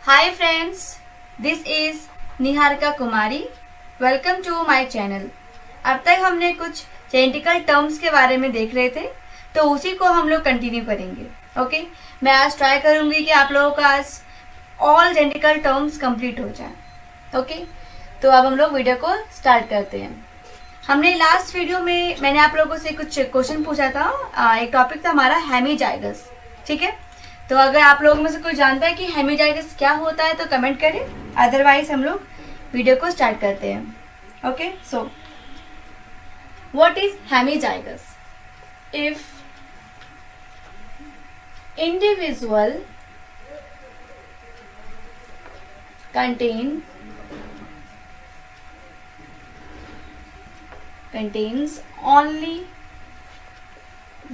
Hi friends, this is Niharika Kumari. Welcome to my channel. अब तक हमने कुछ जेनेटिकल टर्म्स के बारे में देख रहे थे, तो उसी को हम लोग कंटिन्यू करेंगे. ओके, मैं आज ट्राई करूंगी कि आप लोगों का आज ऑल जेनेटिकल टर्म्स कंप्लीट हो जाए. ओके, तो अब हम लोग वीडियो को स्टार्ट करते हैं. हमने लास्ट वीडियो में मैंने आप लोगों से कुछ क्वेश्चन पूछा था. एक टॉपिक था हमारा हेमीजाइगस. ठीक है, तो अगर आप लोगों में से कोई जानता है कि हेमीजाइगस क्या होता है तो कमेंट करें, अदरवाइज हम लोग वीडियो को स्टार्ट करते हैं. Okay, so what is hemizygous? If individual contains only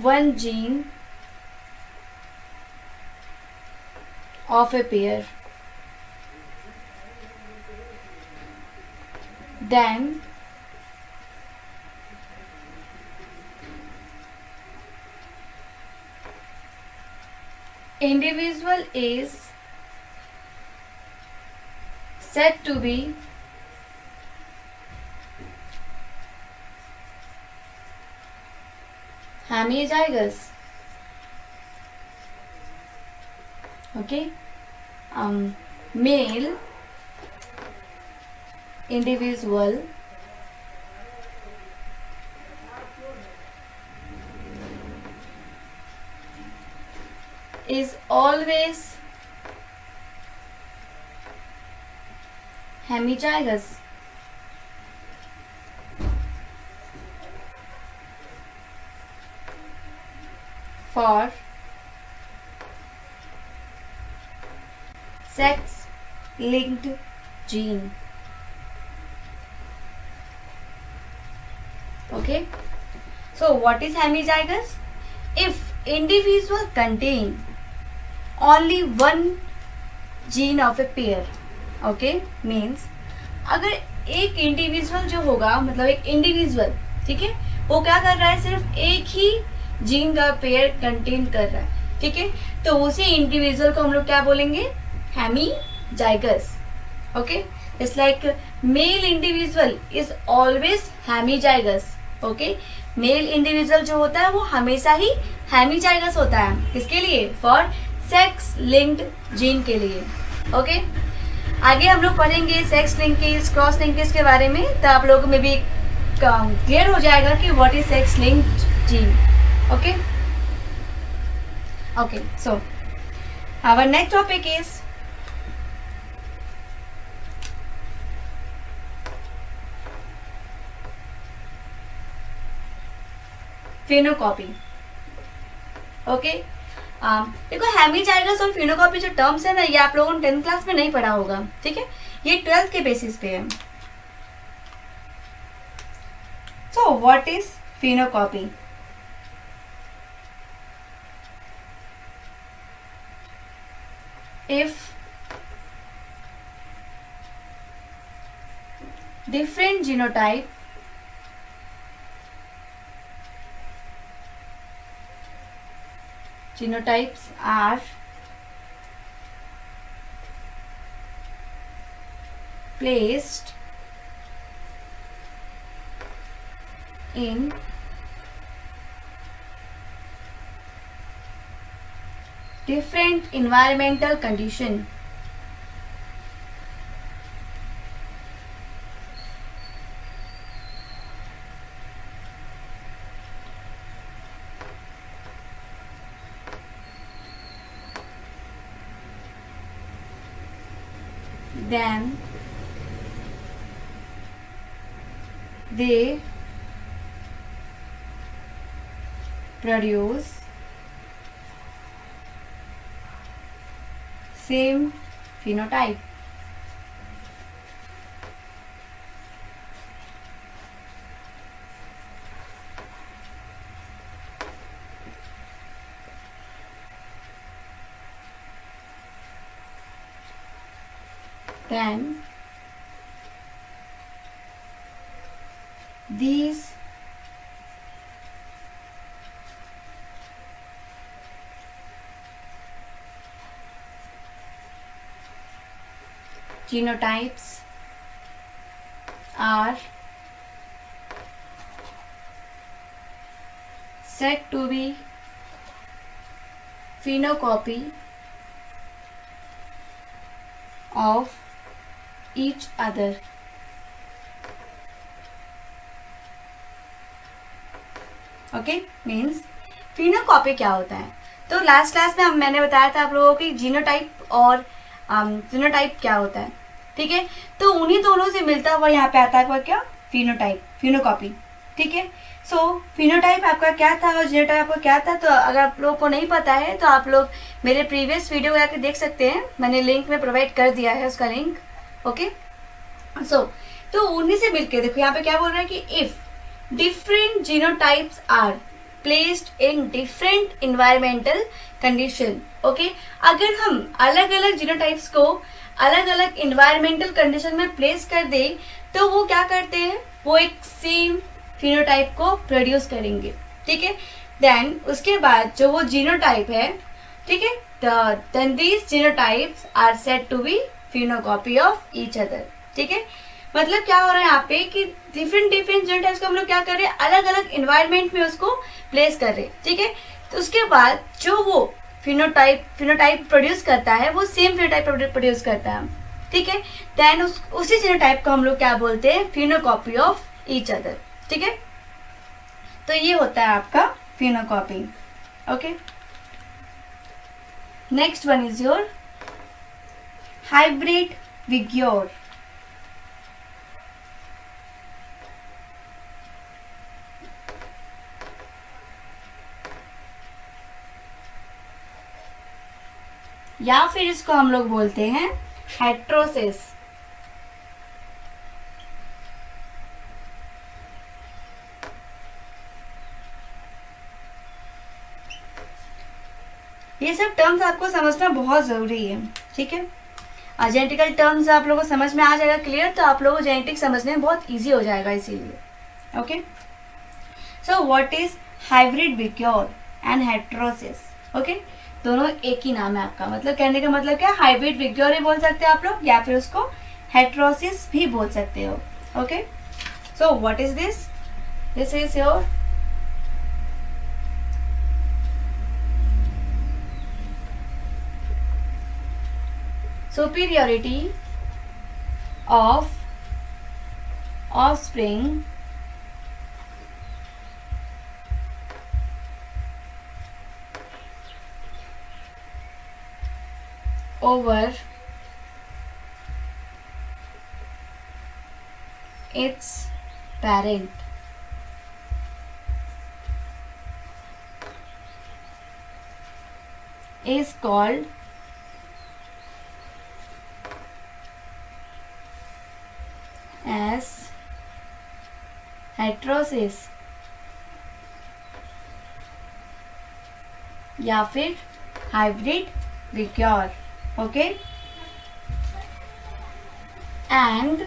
one gene of a pair, then individual is said to be hemizygous. Okay, male individual is always hemizygous. For sex linked gene. Okay, so what is hemizygous? If individual contain only one gene of a pair. Okay, means अगर एक individual जो होगा, मतलब एक individual, ठीक है, वो क्या कर रहा है, सिर्फ एक ही जीन का पेयर कंटेन कर रहा है. ठीक है, तो उसी इंडिविजुअल को हम लोग क्या बोलेंगे? Hemizygous. Okay, it's like male individual is always hemizygous. Okay, male individual जो होता है वो हमेशा ही हेमीजाइगस होता है. किसके लिए? फॉर सेक्स लिंक्ड जीन के लिए. ओके, आगे हम लोग पढ़ेंगे सेक्स लिंकेज, क्रॉस लिंकेज के बारे में, तो आप लोगों में भी क्लियर हो जाएगा कि what is sex linked gene. Okay, so our next topic is phenocopy. Okay, देखो हेमीजाइगस और फिनोकॉपी जो टर्म्स है ना, ये आप लोगों ने 10th क्लास में नहीं पढ़ा होगा. ठीक है, ये 12th के बेसिस पे है. So what is phenocopy? If different genotypes are placed in different environmental condition, then they produce same phenotype. Then these genotypes are said to be phenocopy of each other. Okay, means phenocopy क्या होता है? तो last class में मैंने बताया था आप लोगों की जीनोटाइप और फिनोटाइप क्या होता है, ठीक है। तो उन्हीं दोनों से मिलता हुआ यहाँ पे आता है क्या? फिनोटाइप, फिनोकॉपी, ठीक है। सो फिनोटाइप आपका क्या था और जीनोटाइप आपका क्या था? तो अगर आप लोगों को नहीं पता है तो आप लोग मेरे प्रीवियस वीडियो जाके देख सकते हैं, मैंने लिंक में प्रोवाइड कर दिया है उसका लिंक, ओके। सो तो उन्हीं से मिलके देखो यहाँ पे क्या बोल रहा है कि if different genotypes are placed in different environmental condition, okay? अगर हम अलग अलग जीनोटाइप्स को अलग अलग environmental condition में प्लेस कर दे तो वो क्या करते हैं? वो एक सेम फिनोटाइप को प्रोड्यूस करेंगे, ठीक है। देन उसके बाद जो वो जीनोटाइप है, ठीक है, then these genotypes are said to be phenocopy of each other, ठीक है। मतलब क्या हो रहा है यहाँ पे कि डिफरेंट जीनोटाइप्स को हम लोग क्या कर रहे हैं? अलग अलग एनवायरनमेंट में उसको प्लेस कर रहे हैं, ठीक है। तो उसके बाद जो वो फिनोटाइप प्रोड्यूस करता है वो सेम फिनोटाइप प्रोड्यूस करता है, ठीक है। देन उसी जीनोटाइप को हम लोग क्या बोलते हैं? फिनोकॉपी ऑफ ईच अदर, ठीक है। तो ये होता है आपका phenocopy, okay. Next one is your hybrid vigour. या फिर इसको हम लोग बोलते हैं हेट्रोसिस। ये सब टर्म्स आपको समझना बहुत जरूरी है, ठीक है। जेनेटिकल टर्म्स आप लोगों को समझ में आ जाएगा क्लियर, तो आप लोगों को जेनेटिक समझने में बहुत इजी हो जाएगा इसीलिए, okay. So what is hybrid vigour and heterosis, okay. दोनों एक ही नाम है आपका, मतलब कहने का मतलब क्या? हाइब्रिड विग्योर ही बोल सकते हो आप लोग, या फिर उसको हेट्रोसिस भी बोल सकते हो, okay. So what is this? This is your superiority of offspring over its parent is called as heterosis या फिर hybrid vigour, okay. And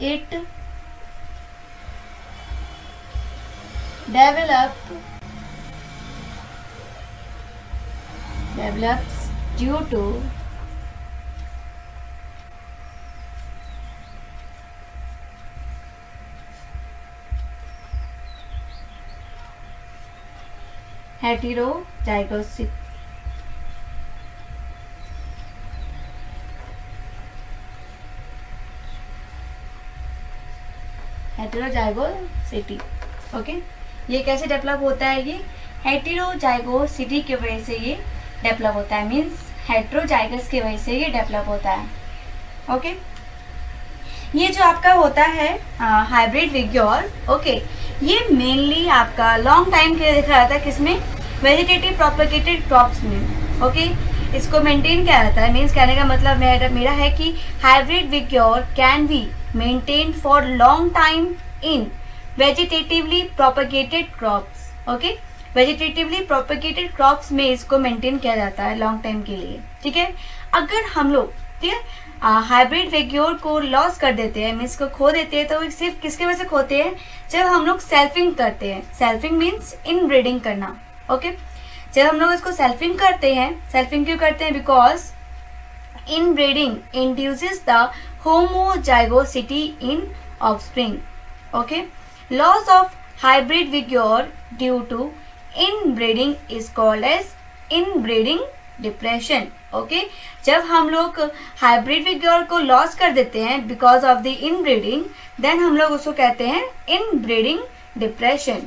it develops due to heterozygosity okay. ये कैसे डेवलप होता है? ये हेटेरोजाइगोसिटी की वजह से ये डेवलप होता है, मीन्स हेटेरोजाइगस की वजह से ये डेवलप होता है, ओके। ये जो आपका होता है हाइब्रिड विग्योर, ओके, ये मेनली आपका लॉन्ग टाइम के लिए देखा जाता है किसमें? वेजिटेटिव प्रोपेगेटेड क्रॉप्स में, ओके। इसको मेंटेन किया जाता है, मीन्स कहने का मतलब मेरा है कि hybrid vigour can be maintain for long time in vegetatively propagated crops, okay. Vegetatively propagated crops में इसको मेंटेन किया जाता है लॉन्ग टाइम के लिए, ठीक है। अगर हम लोग, ठीक है, हाइब्रिड विग्योर को लॉस कर देते हैं, मीन्स को खो देते हैं, तो वो सिर्फ किसके वजह से खोते हैं? जब हम लोग सेल्फिंग करते हैं। सेल्फिंग मीन्स इन ब्रीडिंग करना, ओके। जब हम लोग इसको सेल्फिंग करते हैं, सेल्फिंग क्यों करते हैं? Because inbreeding induces the homozygosity in offspring. Okay, loss of hybrid vigor due to inbreeding is called as inbreeding depression. Okay, जब हम लोग हाइब्रिड विगोर को लॉस कर देते हैं because of the inbreeding, then हम लोग उसको कहते हैं इनब्रीडिंग डिप्रेशन.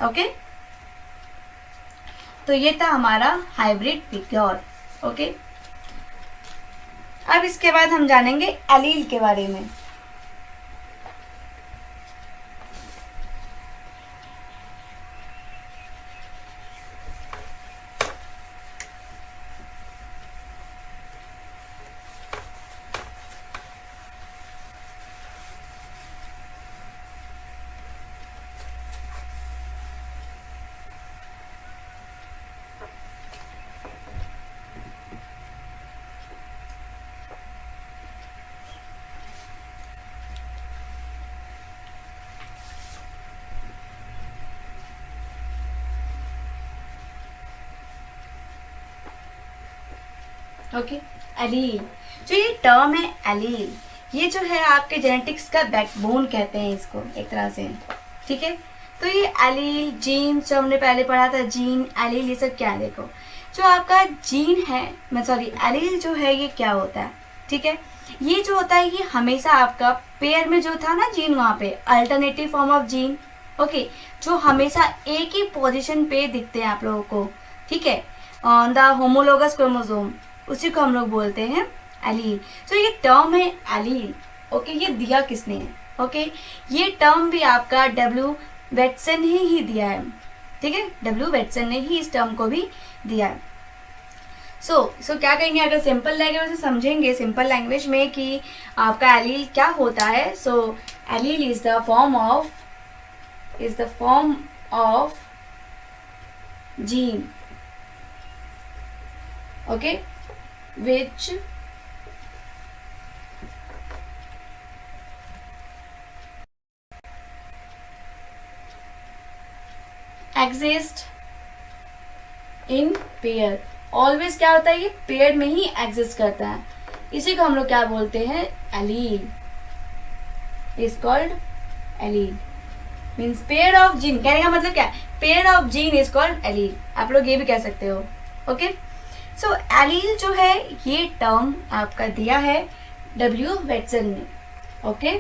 ओके, तो ये था हमारा हाइब्रिड विगोर. ओके, अब इसके बाद हम जानेंगे एलील के बारे में. ओके, एलील, जो ये टर्म है एलील, ये जो है आपके जेनेटिक्स का बैकबोन कहते हैं इसको एक तरह से. ठीक है, तो ये एलील जीन जो हमने पहले पढ़ा था, जीन एलील ये सब क्या है. देखो, जो आपका जीन है, मैं सॉरी एलील जो है ये क्या होता है. ठीक है, ये जो होता है ये हमेशा आपका पेयर में जो था ना जीन, वहां पे alternative form of gene. Okay, जो हमेशा एक ही पोजिशन पे दिखते हैं आप लोगों को. ठीक है, ऑन द होमोलोगस क्रोमोसोम, उसी को हम लोग बोलते हैं एलील. तो ये टर्म है एलील. ओके, ये दिया किसने है. ओके, ये टर्म भी आपका डब्ल्यू वेटसन ही दिया है. ठीक है, डब्ल्यू वेटसन ने ही इस टर्म को भी दिया है. सो क्या कहेंगे अगर सिंपल लैंग्वेज में समझेंगे, सिंपल लैंग्वेज में कि आपका एलील क्या होता है. सो allele is the form of gene. Okay, which exist in pair. Always क्या होता है, ये पेयर में ही एग्जिस्ट करता है. इसी को हम लोग क्या बोलते हैं, allele. Is called allele. Means pair of gene. कहने का मतलब क्या है, pair of gene is called allele. आप लोग ये भी कह सकते हो. ओके, सो एलील जो है ये टर्म आपका दिया है डब्ल्यू वेटसन ने. Okay,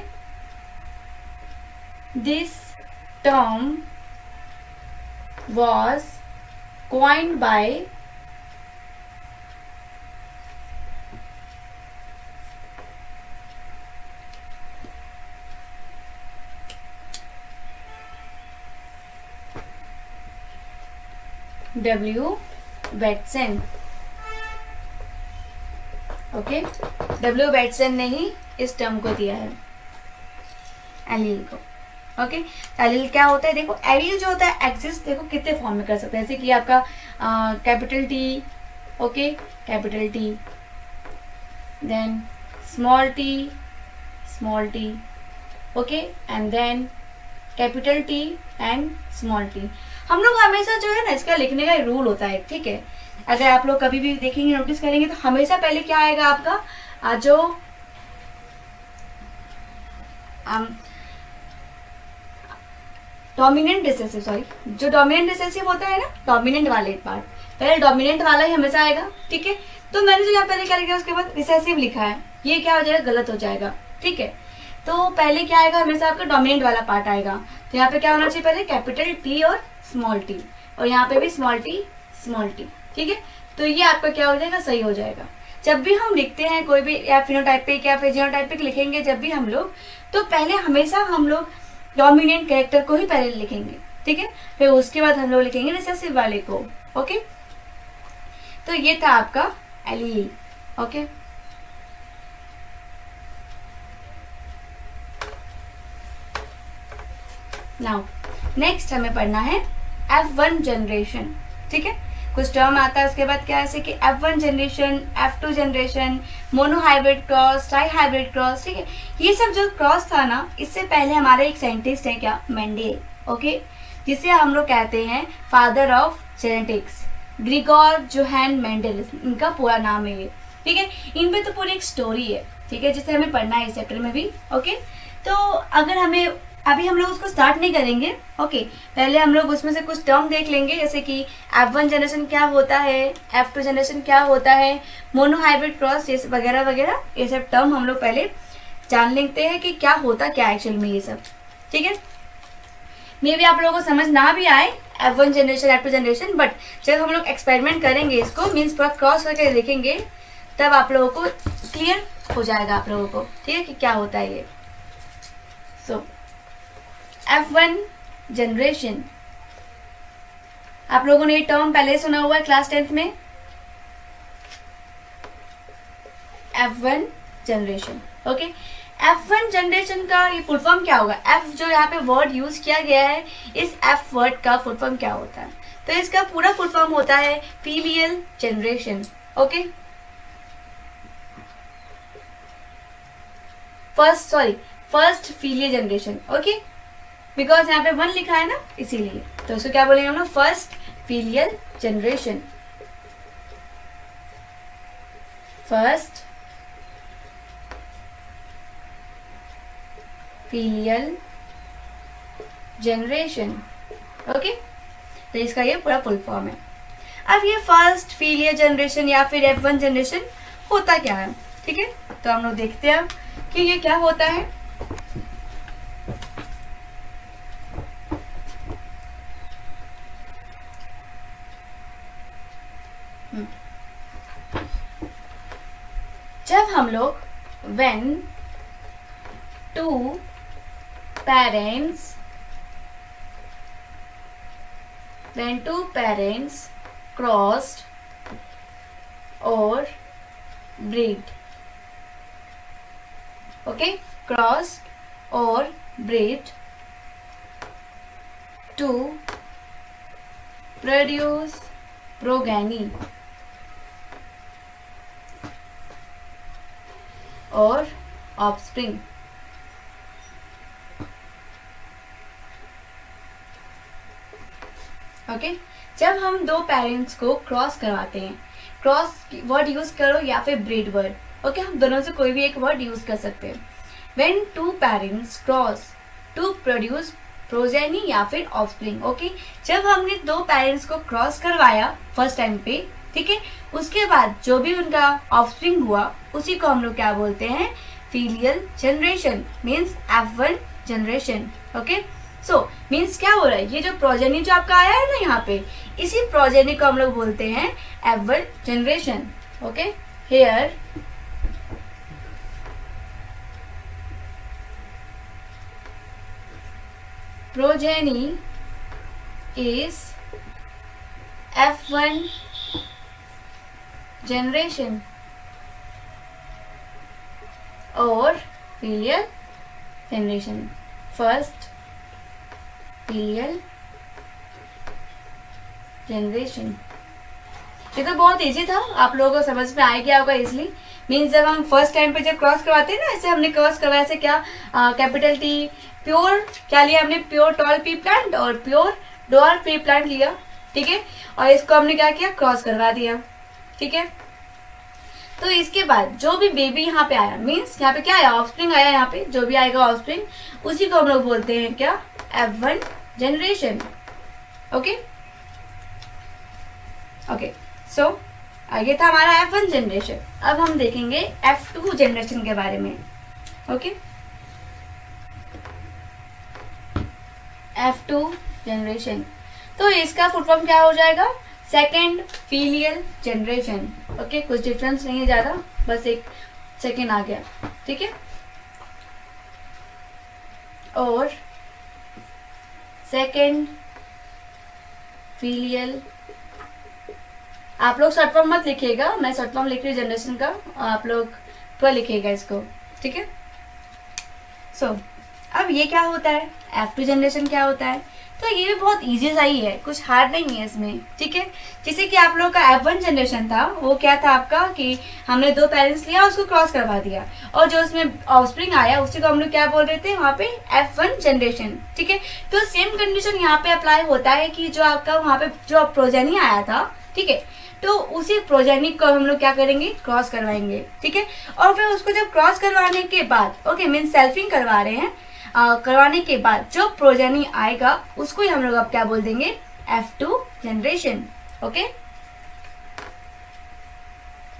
this term was coined by W. Watson. Okay, W Watson ने ही इस टर्म को दिया है एलील को. ओके, एलील क्या होता है, देखो एलील जो होता है एग्जिस्ट देखो कितने फॉर्म में कर सकते हैं. जैसे कि आपका capital T. Okay, capital T, then small T. Okay, and then capital T and small T. हम लोग हमेशा जो है ना इसका लिखने का रूल होता है. ठीक है, अगर आप लोग कभी भी देखेंगे नोटिस करेंगे तो हमेशा पहले क्या आएगा आपका जो डोमिनेंट रिसेसिव, सॉरी जो डोमिनेंट रिसेसिव होता है ना, डोमिनेंट वाले पार्ट पहले डोमिनेंट वाला ही हमेशा आएगा. ठीक है, तो मैंने जो यहाँ पहले क्या लिखा उसके बाद रिसेसिव लिखा है, ये क्या हो जाएगा, गलत हो जाएगा. ठीक है, तो पहले क्या आएगा, हमेशा आपका डोमिनेंट वाला पार्ट आएगा. तो यहाँ पे क्या होना चाहिए, पहले कैपिटल टी और स्मॉल टी, और यहाँ पे भी स्मॉल टी. ठीक है, तो ये आपका क्या हो जाएगा, सही हो जाएगा. जब भी हम लिखते हैं कोई भी या फिनोटाइपिक या फिर जीनोटाइपिक लिखेंगे जब भी हम लोग, तो पहले हमेशा हम लोग डोमिनेंट कैरेक्टर को ही पहले लिखेंगे. ठीक है, फिर उसके बाद हम लोग लिखेंगे रिसेसिव वाले को. ओके, तो ये था आपका एलील. ओके, नाउ नेक्स्ट हमें पढ़ना है F1 जनरेशन. ठीक है, कुछ टर्म आता है उसके बाद क्या है, जैसे कि F1 generation, F2 generation, monohybrid cross, try hybrid cross. ठीक है, ये सब जो क्रॉस था ना, इससे पहले हमारे एक साइंटिस्ट है क्या, मेंडेल. ओके, जिसे हम लोग कहते हैं father of genetics, Gregor Johann Mendel, इनका पूरा नाम है ये. ठीक है, इन पे तो पूरी एक स्टोरी है, ठीक है, जिसे हमें पढ़ना है इस चैप्टर में भी। ओके, तो अगर हमें अभी हम लोग उसको स्टार्ट नहीं करेंगे। ओके, पहले हम लोग उसमें से कुछ टर्म देख लेंगे, जैसे कि F1 जनरेशन क्या होता है, F2 जनरेशन क्या होता है, मोनोहाइब्रिड क्रॉस, ये सब वगैरह वगैरह, ये सब टर्म हम लोग पहले जान लेते हैं कि क्या होता क्या एक्चुअल में ये सब। ठीक है, मे भी आप लोगों को समझ ना भी आए F1 generation F2 generation, but जब हम लोग एक्सपेरिमेंट करेंगे इसको, मीन्स पूरा क्रॉस करके देखेंगे, तब आप लोगों को क्लियर हो जाएगा आप लोगों को, ठीक है, कि क्या होता है ये। सो F1 जनरेशन, आप लोगों ने ये टर्म पहले सुना हुआ है क्लास 10th में, F1 generation. Okay, F1 generation का ये फुल फॉर्म क्या होगा? F जो यहाँ पे वर्ड यूज किया गया है, इस F वर्ड का फुल फॉर्म क्या होता है? तो इसका पूरा फुल फॉर्म होता है filial generation. Okay, first filial generation. Okay, because यहाँ पे 1 लिखा है ना, इसीलिए। तो इसको क्या बोलेंगे हम लोग? First filial generation. First filial generation. Okay, तो इसका ये पूरा फुल फॉर्म है। अब ये फर्स्ट फीलियल जनरेशन या फिर F1 जनरेशन होता क्या है? ठीक है, तो हम लोग देखते हैं अब कि ये क्या होता है। जब हम लोग when two parents crossed or breed, okay, crossed or breed to produce progeny or offspring। Okay, जब हम दो पेरेंट्स को क्रॉस करवाते हैं, क्रॉस वर्ड यूज करो या फिर ब्रीड वर्ड, ओके, हम दोनों से कोई भी एक वर्ड यूज कर सकते हैं। When two parents cross to produce progeny या फिर ऑफस्प्रिंग। ओके, जब हमने दो पेरेंट्स को क्रॉस करवाया फर्स्ट टाइम पे, ठीक है, उसके बाद जो भी उनका ऑफस्प्रिंग हुआ, उसी को हम लोग क्या बोलते हैं? Filial generation, means F1 generation. Okay, so means क्या हो रहा है? ये जो प्रोजेनी जो आपका आया है ना यहाँ पे, इसी प्रोजेनी को हम लोग बोलते हैं F1 generation. Okay, here progeny is F1 generation और filial generation, first filial generation. ये तो बहुत इजी था, आप लोगों को समझ में आ गया होगा इजली। मीन्स जब हम फर्स्ट टाइम पे जब क्रॉस करवाते हैं ना, ऐसे हमने क्रॉस करवाया, ऐसे क्या कैपिटल T प्योर क्या लिया हमने? प्योर टॉल पी प्लांट और प्योर डॉर्फ पी प्लांट लिया, ठीक है, और इसको हमने क्या किया? क्रॉस करवा दिया, ठीक है। तो इसके बाद जो भी बेबी यहाँ पे आया, मीन्स यहाँ पे क्या आया? ऑफस्प्रिंग आया, यहाँ पे जो भी आएगा ऑफस्प्रिंग, उसी को हम लोग बोलते हैं क्या? F1 generation. ओके ओके, सो ये था हमारा F1 जनरेशन। अब हम देखेंगे F2 जनरेशन के बारे में। ओके, F2 जनरेशन, तो इसका फुल फॉर्म क्या हो जाएगा? Second filial generation. ओके, कुछ डिफरेंस नहीं है ज्यादा, बस एक सेकेंड आ गया, ठीक है। और सेकेंड फीलियल, आप लोग शॉर्ट फॉर्म मत लिखिएगा, मैं शॉर्ट फॉर्म लिख रही हूँ जनरेशन का, आप लोग तो लिखिएगा इसको, ठीक है। सो अब ये क्या होता है? F2 जनरेशन क्या होता है? तो ये भी बहुत इजी सा ही है, कुछ हार्ड नहीं है इसमें, ठीक है। जैसे कि आप लोग का F1 जनरेशन था, वो क्या था आपका कि हमने दो पेरेंट्स लिया, उसको क्रॉस करवा दिया, और जो उसमें ऑफस्प्रिंग आया उसी को हम लोग क्या बोल रहे थे वहाँ पे? F1 जनरेशन, ठीक है। तो सेम कंडीशन यहाँ पे अप्लाई होता है कि जो आपका वहाँ पे जो प्रोजेनी आया था, ठीक है। तो उसी प्रोजेनी को हम लोग क्या करेंगे, क्रॉस करवाएंगे, ठीक है। और फिर उसको जब क्रॉस करवाने के बाद, ओके, मीन सेल्फिंग करवा रहे हैं, करवाने के बाद जो प्रोजेनी आएगा उसको ही हम लोग अब क्या बोल देंगे, F2 generation, okay.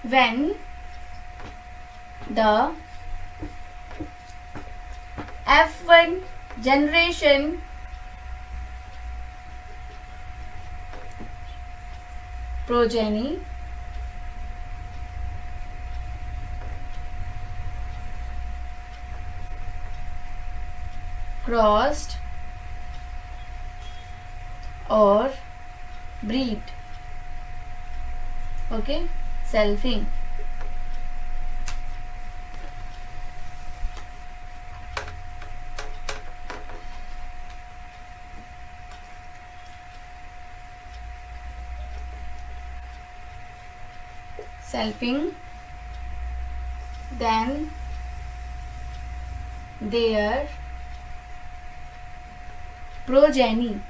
When the F1 generation progeny crossed or breed, okay, selfing, then their progeny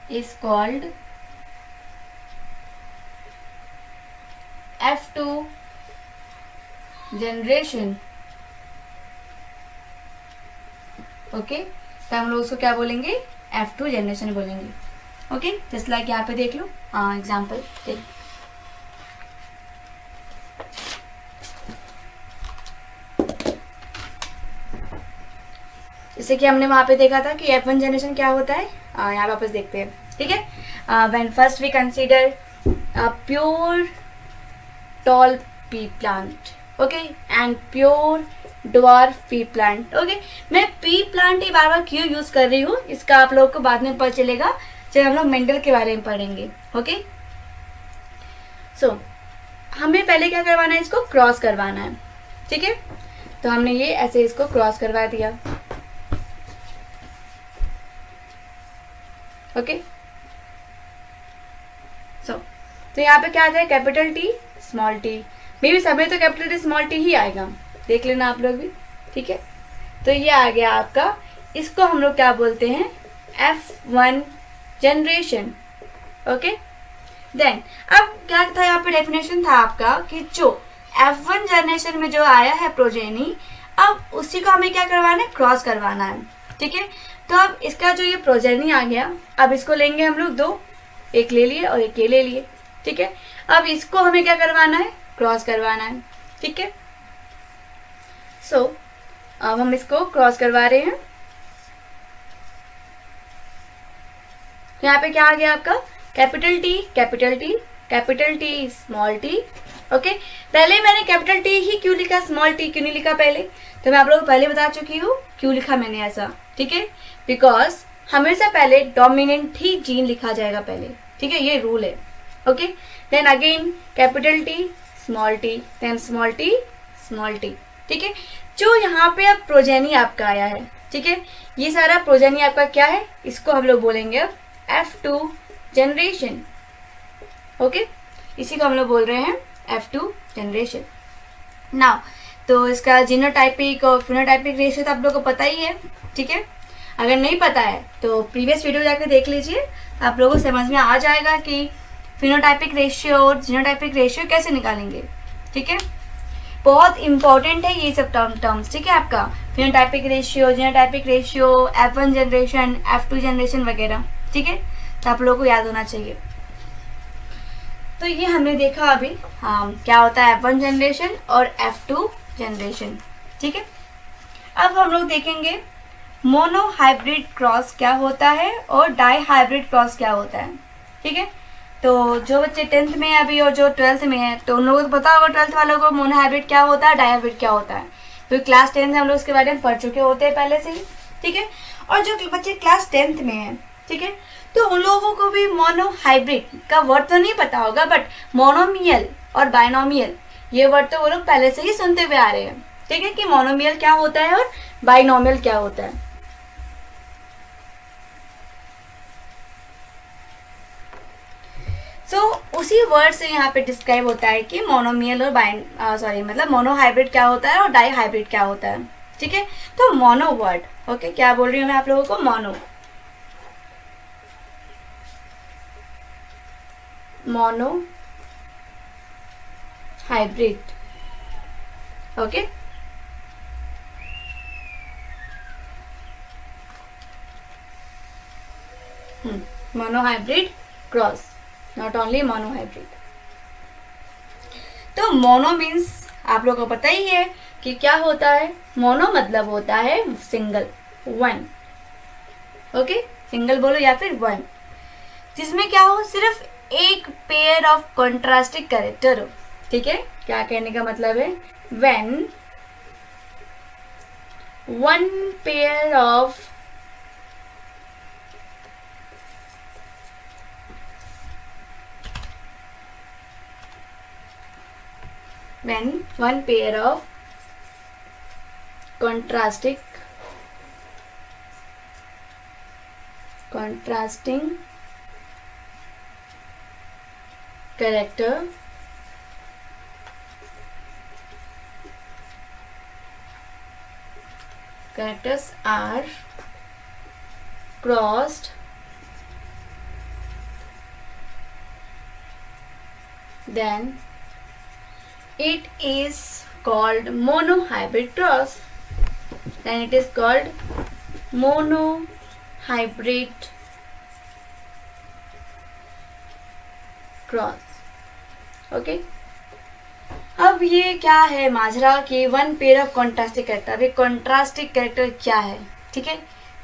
is called F2 generation, okay. तो हम लोग उसको क्या बोलेंगे, F2 जनरेशन बोलेंगे, ओके। जस्ट लाइक यहाँ पे देख लो एग्जाम्पल, देख, जैसे कि हमने वहां पे देखा था कि F1 जनरेशन क्या होता है, यहाँ वापस देखते हैं, ठीक है। When first we consider pure tall pea plant, okay, and pure dwarf pea plant, okay. मैं पी प्लांट ही बार बार क्यों यूज कर रही हूँ, इसका आप लोगों को बाद में पता चलेगा जब हम लोग मेंडल के बारे में पढ़ेंगे, ओके। सो हमें पहले क्या करवाना है, इसको क्रॉस करवाना है, ठीक है। तो हमने ये ऐसे इसको क्रॉस करवा दिया, ओके। सो तो यहाँ पे क्या आ जाए, कैपिटल टी स्मॉल टी, मे भी समय तो कैपिटल टी स्मॉल टी ही आएगा, देख लेना आप लोग भी, ठीक है। तो ये आ गया आपका, इसको हम लोग क्या बोलते हैं, F1 जनरेशन, ओके। देन अब क्या था, यहाँ पे डेफिनेशन था आपका कि जो F1 जनरेशन में जो आया है प्रोजेनी, अब उसी को हमें क्या करवाना है, क्रॉस करवाना है, ठीक है। तो अब इसका जो ये प्रोजेनी आ गया, अब इसको लेंगे हम लोग दो, एक ले लिए और एक ये ले लिए, ठीक है। अब इसको हमें क्या करवाना है, क्रॉस करवाना है, ठीक है। सो अब हम इसको क्रॉस करवा रहे हैं। यहाँ पे क्या आ गया आपका, capital T capital T capital T small T, okay. पहले मैंने कैपिटल टी ही क्यों लिखा, स्मॉल टी क्यों नहीं लिखा पहले, तो मैं आप लोगों को पहले बता चुकी हूँ क्यों लिखा मैंने ऐसा, ठीक है। बिकॉज हमेशा पहले डोमिनेंट ही जीन लिखा जाएगा पहले, ठीक है, ये रूल है, okay. Then again capital T small T, then small T, ठीक है। जो यहाँ पे अब प्रोजेनी आपका आया है, ठीक है, ये सारा प्रोजेनी आपका क्या है, इसको हम लोग बोलेंगे अब F2 जनरेशन, ओके। इसी को हम लोग बोल रहे हैं F2 जनरेशन। नाउ तो इसका जीनोटाइपिक और फिनोटाइपिक रेशियो तो आप लोगों को पता ही है, ठीक है। अगर नहीं पता है तो प्रीवियस वीडियो जाकर देख लीजिए, आप लोगों को समझ में आ जाएगा कि फिनोटाइपिक रेशियो और जीनोटाइपिक रेशियो कैसे निकालेंगे, ठीक है। बहुत इंपॉर्टेंट है ये सब टर्म्स, ठीक है, आपका phenotypic ratio, genotypic ratio, F1 generation, F2 generation वगैरह, ठीक है। तो आप लोगों को याद होना चाहिए। तो ये हमने देखा अभी क्या होता है F1 जनरेशन और F2 जनरेशन, ठीक है। अब हम लोग देखेंगे मोनो हाइब्रिड क्रॉस क्या होता है और डाई हाइब्रिड क्रॉस क्या होता है, ठीक है। तो जो बच्चे 10th में है अभी और जो 12th में है, तो उन लोगों को पता होगा 12th वालों को मोनो हाइब्रिड क्या होता है, डाई हाइब्रिड क्या होता है, तो क्लास 10th में हम लोग उसके बारे में पढ़ चुके होते हैं पहले से ही, ठीक है। और जो बच्चे क्लास 10th में है, ठीक है, तो उन लोगों को भी मोनो हाइब्रिड का वर्ड तो नहीं पता होगा, बट मोनोमियल और बाइनोमियल ये वर्ड तो वो लोग पहले से ही सुनते हुए आ रहे हैं, ठीक है, कि मोनोमियल क्या होता है और बाइनोमियल क्या होता है। उसी वर्ड से यहाँ पे डिस्क्राइब होता है कि मोनोमियल और मतलब मोनो हाइब्रिड क्या होता है और डाई हाइब्रिड क्या होता है, ठीक है। तो मोनो वर्ड, ओके, क्या बोल रही हूँ मैं आप लोगों को, mono, mono hybrid, okay. Mono hybrid cross, not only mono hybrid. तो मोनो मीन्स आप लोगों को पता ही है कि क्या होता है। मोनो मतलब होता है सिंगल, वन, ओके, सिंगल बोलो या फिर वन, जिसमें क्या हो, सिर्फ एक पेयर ऑफ कॉन्ट्रास्टिंग कैरेक्टर हो, ठीक है। क्या कहने का मतलब है, when one pair of when one pair of contrasting characters are crossed, then it is called monohybrid cross. Then it is called monohybrid cross, okay. अब ये क्या है माजरा कि one pair of contrasting character. अभी कॉन्ट्रास्टिंग कैरेक्टर क्या है, ठीक है।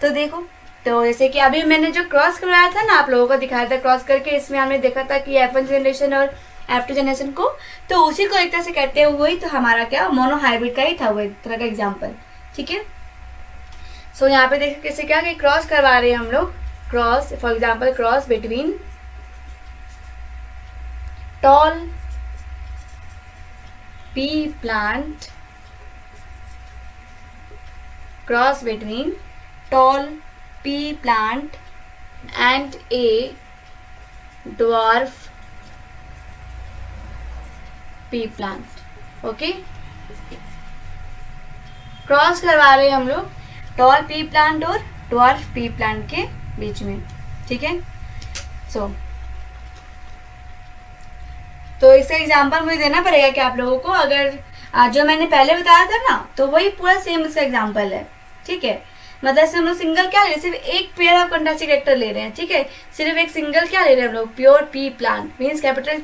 तो देखो, तो जैसे कि अभी मैंने जो क्रॉस करवाया था ना, आप लोगों को दिखाया था क्रॉस करके, इसमें हमने देखा था कि F1 जनरेशन और F2 जनरेशन को, तो उसी को एक तरह से कहते हैं, वही तो हमारा क्या मोनो हाइब्रिड का ही था, वो एक तरह का एग्जाम्पल, ठीक है। सो यहाँ पे देख कैसे क्या कि क्रॉस करवा रहे हैं हम लोग, cross, for example cross between tall pea plant, cross between tall pea plant and a dwarf pea plant, okay. Cross करवा रहे हैं हम लोग टॉल पी प्लांट और ड्वार्फ पी प्लांट के बीच में, ठीक है। सो तो इसका एग्जांपल मुझे देना पड़ेगा कि आप लोगों को, अगर जो मैंने पहले बताया था ना, तो वही पूरा सेम इसका एग्जांपल है, ठीक है। मतलब से हम लोग सिंगल क्या ले रहे हैं, सिर्फ एक पेयर ऑफ कॉन्ट्रास्टिंग कैरेक्टर ले रहे हैं, ठीक है। सिर्फ एक सिंगल क्या ले रहे हैं हम लोग, pure P plant, means capital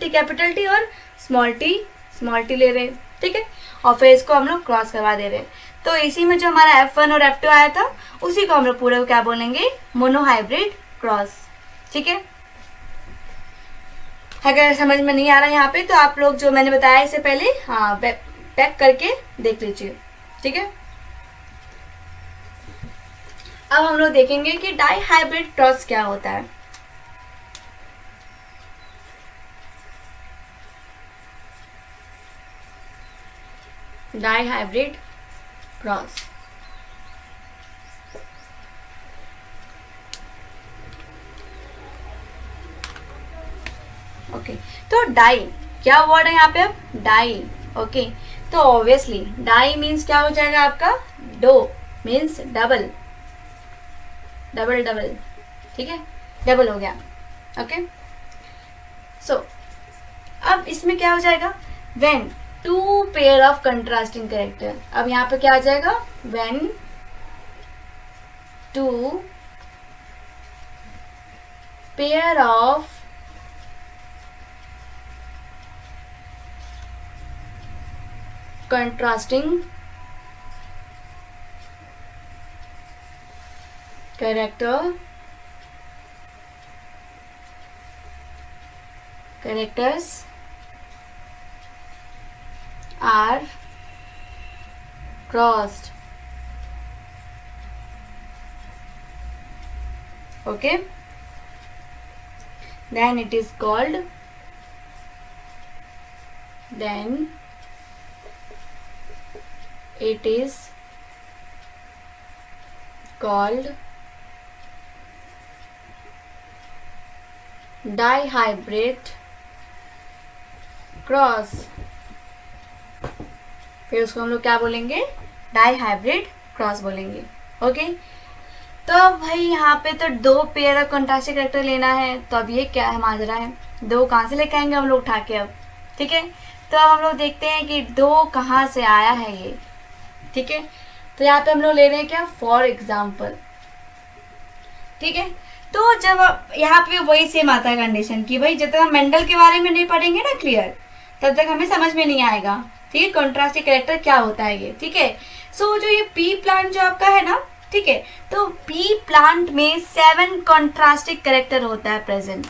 T और स्मॉल टी ले रहे हैं, ठीक है। और फिर इसको हम लोग क्रॉस करवा दे रहे हैं। तो इसी में जो हमारा F1 और F2 आया था, उसी को हम लोग पूरे क्या बोलेंगे, मोनोहाइब्रिड क्रॉस, ठीक है। अगर समझ में नहीं आ रहा यहाँ पे, तो आप लोग जो मैंने बताया इससे पहले, हाँ, बैक करके देख लीजिए, ठीक है। अब हम लोग देखेंगे कि डाई हाइब्रिड क्रॉस क्या होता है। Dihybrid cross, okay. तो डाई क्या वर्ड है यहाँ पे, अब डाई, ओके। तो ऑब्वियसली डाई मीन्स क्या हो जाएगा आपका, डो मीन्स डबल, ठीक है, डबल हो गया, ओके। सो अब इसमें क्या हो जाएगा, when two pair of contrasting character. अब यहाँ पे क्या आ जाएगा, when two pair of contrasting characters are crossed, okay, then it is called dihybrid cross. फिर उसको हम लोग क्या बोलेंगे, डाइहाइब्रिड क्रॉस बोलेंगे। ओके, तो अब भाई यहाँ पे तो 2 पेयर ऑफ कॉन्ट्रास्टिंग कैरेक्टर लेना है, तो अब ये क्या है माजरा है, 2 कहाँ से लेके आएंगे हम लोग उठा के अब। ठीक है, तो अब हम लोग देखते हैं कि 2 कहाँ से आया है ये। ठीक है, तो यहाँ पे हम लोग ले रहे हैं क्या, फॉर एग्जाम्पल। ठीक है, तो जब यहाँ पे वही सेम आता है कंडीशन कि भाई जब तक हम मेंडल के बारे में नहीं पढ़ेंगे ना क्लियर, तब तक हमें समझ में नहीं आएगा। ठीक है, कॉन्ट्रास्टिंग कैरेक्टर क्या होता है ये। ठीक है, सो जो ये पी प्लांट जो आपका है ना, ठीक है, तो पी प्लांट में 7 कॉन्ट्रास्टिंग कैरेक्टर होता है प्रेजेंट।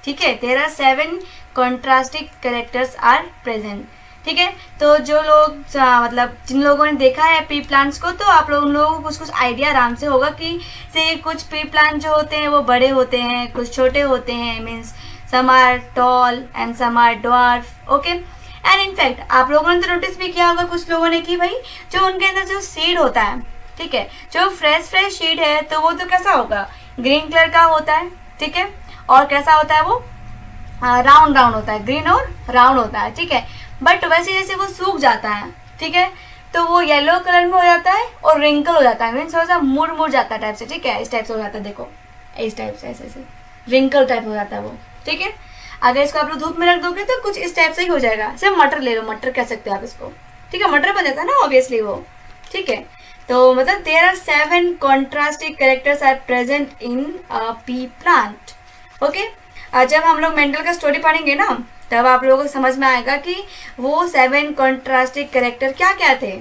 ठीक है, there are 7 contrasting characters are present. ठीक है, तो जो लोग मतलब जिन लोगों ने देखा है पी प्लांट्स को, तो आप लोग उन लोगों को कुछ आइडिया आराम से होगा कि से कुछ पी प्लांट जो होते हैं वो बड़े होते हैं, कुछ छोटे होते हैं, means some are tall and some are dwarf. Okay, and in fact आप लोगों ने तो नोटिस भी किया होगा कुछ लोगों ने कि भाई जो उनके अंदर जो सीड होता है, ठीक है, जो फ्रेश सीड है, तो वो तो कैसा होगा, ग्रीन कलर का होता है। ठीक है, और कैसा होता है वो, राउंड राउंड होता है, ग्रीन और राउंड होता है। ठीक है, बट वैसे जैसे वो सूख जाता है, ठीक है, तो वो येलो कलर में हो जाता है और रिंकल हो जाता है, मीन्स थोड़ा सा मुड़ जाता है टाइप से। ठीक है, इस टाइप से हो जाता है, देखो इस टाइप से, ऐसे रिंकल टाइप हो जाता है वो। ठीक है, अगर इसको आप लोग धूप में रख दोगे तो कुछ इस टाइप से ही हो जाएगा। सिर्फ मटर ले लो, मटर कह सकते हो आप इसको। ठीक है, मटर बन जाता है ना ऑब्वियसली वो। ठीक है, तो मतलब there are 7 contrasting characters are present in pea plant. Okay, जब हम लोग मेंडल का स्टोरी पढ़ेंगे ना, तब आप लोगों को समझ में आएगा कि वो 7 कॉन्ट्रास्टिंग कैरेक्टर क्या क्या थे।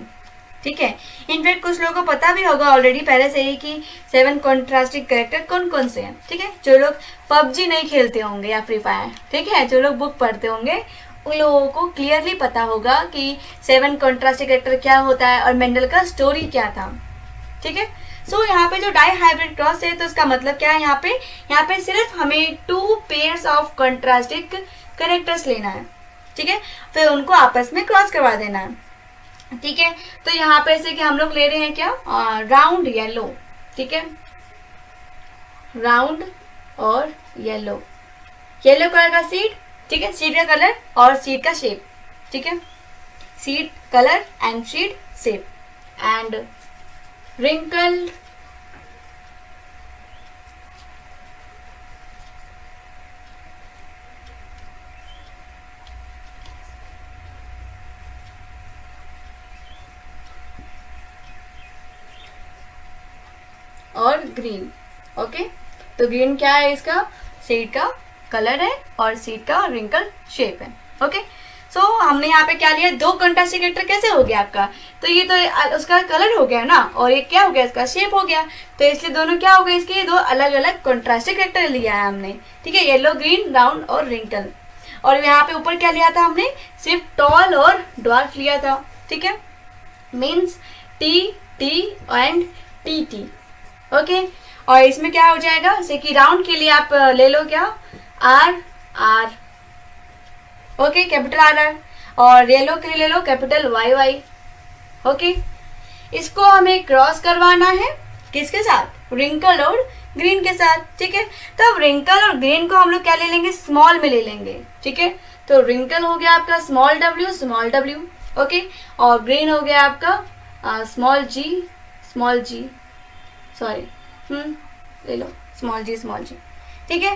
ठीक है, इनफैक्ट कुछ लोगों को पता भी होगा ऑलरेडी पहले से ही कि 7 कॉन्ट्रास्टिंग कैरेक्टर कौन कौन से हैं। ठीक है, जो लोग पबजी नहीं खेलते होंगे या फ्री फायर, ठीक है, जो लोग बुक पढ़ते होंगे, उन लोगों को क्लियरली पता होगा कि 7 कॉन्ट्रास्टिंग कैरेक्टर क्या होता है और मेंडल का स्टोरी क्या था। ठीक है, सो यहाँ पे जो डाई हाइब्रिड क्रॉस है, तो इसका मतलब क्या है, यहाँ पे सिर्फ हमें 2 पेयर्स ऑफ कॉन्ट्रास्टिंग कैरेक्टर्स लेना है। ठीक है, फिर उनको आपस में क्रॉस करवा देना है। ठीक है, तो यहाँ पे ऐसे कि हम लोग ले रहे हैं क्या, राउंड येलो। ठीक है, राउंड और येलो कलर का सीड। ठीक है, सीड का कलर और सीड का शेप। ठीक है, seed colour and seed shape and wrinkled और ग्रीन। ओके, तो ग्रीन क्या है, इसका सीड का कलर है और सीड का रिंकल शेप है। ओके, सो हमने यहाँ पे क्या लिया, 2 कॉन्ट्रास्टिंग कैरेक्टर कैसे हो गया आपका, तो ये तो उसका कलर हो गया ना, और ये क्या हो गया, इसका शेप हो गया, तो इसलिए दोनों क्या हो गए, इसके 2 अलग अलग कॉन्ट्रास्टिंग कैरेक्टर लिया है हमने। ठीक है, येलो ग्रीन राउंड और रिंकल। और यहाँ पे ऊपर क्या लिया था हमने, सिर्फ टॉल और ड्वार्फ लिया था। ठीक है, means T T and T T. Okay, और इसमें क्या हो जाएगा, जैसे कि राउंड के लिए आप ले लो क्या, R R. Okay, capital R, और येलो के लिए ले लो कैपिटल वाई वाई। ओके, इसको हमें क्रॉस करवाना है किसके साथ, रिंकल और ग्रीन के साथ। ठीक है, तो अब रिंकल और ग्रीन को हम लोग क्या ले लेंगे, स्मॉल में ले लेंगे। ठीक है, तो रिंकल हो गया आपका स्मॉल डब्ल्यू। ओके, और ग्रीन हो गया आपका स्मॉल जी सॉरी ले लो स्मॉल जी। ठीक है,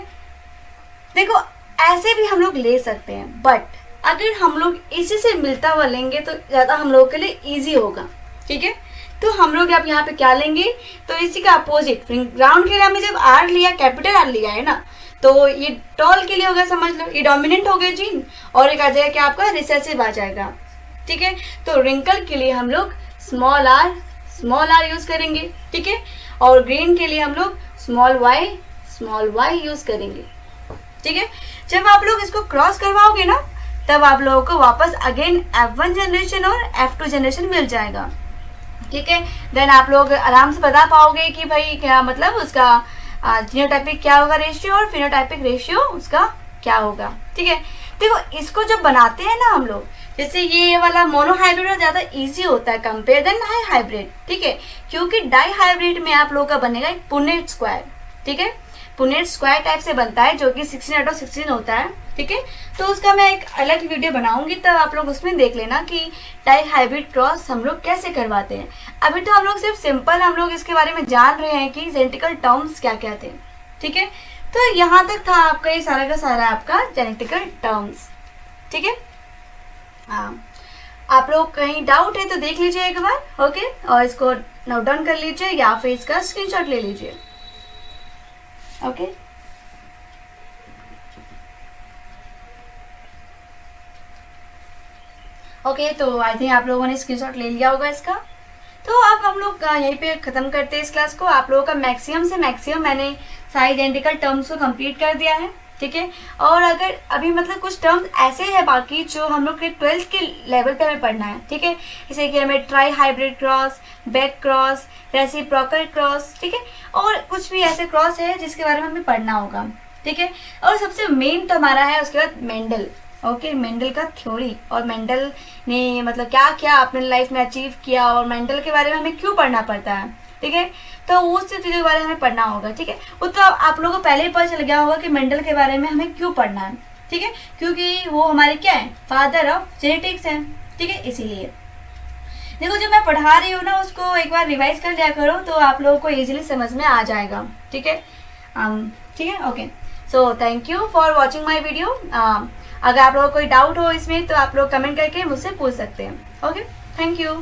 देखो ऐसे भी हम लोग ले सकते हैं, बट अगर हम लोग इसी से मिलता हुआ लेंगे तो ज्यादा हम लोगों के लिए इजी होगा। ठीक है, तो हम लोग अब यहाँ पे क्या लेंगे, तो इसी का अपोजिट, राउंड के लिए हमने जब आर लिया, कैपिटल आर लिया है ना, तो ये टॉल के लिए होगा, समझ लो ये डोमिनेंट हो गया जीन, और एक आ जाएगा क्या आपका रिसेसिव आ जाएगा। ठीक है, तो रिंकल के लिए हम लोग स्मॉल आर यूज करेंगे। ठीक है, और ग्रीन के लिए हम लोग स्मॉल वाई यूज करेंगे। ठीक है, जब आप लोग इसको क्रॉस करवाओगे ना, तब आप लोगों को वापस अगेन F1 जनरेशन और F2 जनरेशन मिल जाएगा। ठीक है, देन आप लोग आराम से बता पाओगे कि भाई क्या मतलब उसका जीनोटाइपिक क्या होगा रेशियो, और फिनोटाइपिक रेशियो उसका क्या होगा। ठीक है, देखो इसको जब बनाते हैं ना हम लोग, जैसे ये वाला मोनो हाइब्रिड ज्यादा इजी होता है कंपेयर देन डाई हाइब्रिड। ठीक है, क्योंकि डाई हाइब्रिड में आप लोगों का बनेगा एक पुनेट स्क्वायर। ठीक है, पुनेट स्क्वायर टाइप से बनता है, जो कि 16/16 होता है। ठीक है। तो उसका मैं एक अलग वीडियो बनाऊंगी, तब आप लोग उसमें देख लेना कि डाई हाइब्रिड क्रॉस हम लोग कैसे करवाते हैं। अभी तो हम लोग सिर्फ सिंपल हम लोग इसके बारे में जान रहे हैं कि जेनेटिकल टर्म्स क्या क्या थे, ठीक है। तो यहाँ तक था आपका ये सारा का सारा आपका जेनेटिकल टर्म्स, ठीक है। हाँ, आप लोग कहीं डाउट है तो देख लीजिए एक बार, ओके, और इसको नोट डाउन कर लीजिए या फिर इसका स्क्रीनशॉट ले लीजिए, ओके। ओके, तो आई थिंक आप लोगों ने स्क्रीनशॉट ले लिया होगा इसका। तो अब हम लोग यहीं पे खत्म करते हैं इस क्लास को। आप लोगों का मैक्सिमम से मैक्सिमम मैंने सारे जेनेटिकल टर्म्स को कंप्लीट कर दिया है, ठीक है। और अगर अभी मतलब कुछ टर्म्स ऐसे हैं बाकी जो हम लोग के 12th के लेवल पे हमें पढ़ना है, ठीक है। जैसे कि हमें try hybrid cross, back cross, reciprocal cross, ठीक है, और कुछ भी ऐसे क्रॉस है जिसके बारे में हमें पढ़ना होगा, ठीक है। और सबसे मेन तो हमारा है उसके बाद मेंडल, ओके, मेंडल का थ्योरी, और मेंडल ने मतलब क्या क्या अपने लाइफ में अचीव किया, और मेंडल के बारे में हमें क्यों पढ़ना पड़ता है, ठीक है। तो उस चीज़ों के बारे में हमें पढ़ना होगा, ठीक है। वो तो आप लोगों को पहले ही पता चल गया होगा कि मेंडल के बारे में हमें क्यों पढ़ना है, ठीक है, क्योंकि वो हमारे क्या है, फादर ऑफ जेनेटिक्स हैं, ठीक है। इसीलिए देखो जो मैं पढ़ा रही हूँ ना उसको एक बार रिवाइज कर लिया करो तो आप लोगों को इजीली समझ में आ जाएगा, ठीक है। ठीक है, okay. So thank you for watching my video. अगर आप लोगों को कोई डाउट हो इसमें तो आप लोग कमेंट करके मुझसे पूछ सकते हैं, ओके। Thank you.